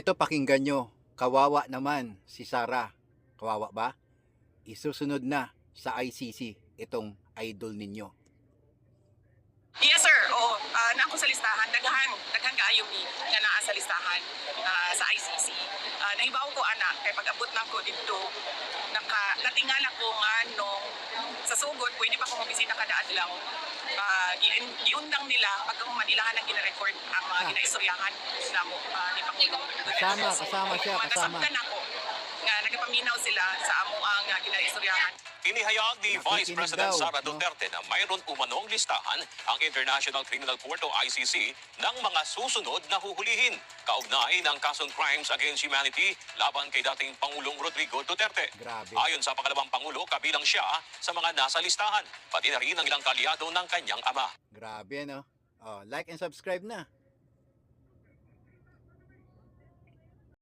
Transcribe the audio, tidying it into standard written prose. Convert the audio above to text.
Ito pakinggan nyo, kawawa naman si Sarah. Kawawa ba? Isusunod na sa ICC itong idol ninyo. Yes sir, na ako sa listahan, daghan kaayo mi nga naa sa listahan sa ICC. Nahibaw ko anak kay pag-abot na ko dito natingala ko nga nung sa sugod pwede pa ko mabisita kada adlaw. Giundang nila pagkahuman ilahan ang gina-record ang mga ginaistoryahan namo ni Pangulong. Kasama siya. Nasabtan ako nga nagapaminaw sila sa amo ang ginaistoryahan. Inihayag ni Vice Nakikinig President daw, Sara Duterte na mayroon umanong listahan ang International Criminal Court o ICC ng mga susunod na huhulihin kaugnay ng kasong crimes against humanity laban kay dating Pangulong Rodrigo Duterte. Grabe. Ayon sa pangalawang Pangulo, kabilang siya sa mga nasa listahan, pati na rin ang ilang kalyado ng kanyang ama. Grabe, no? Oh, like and subscribe na.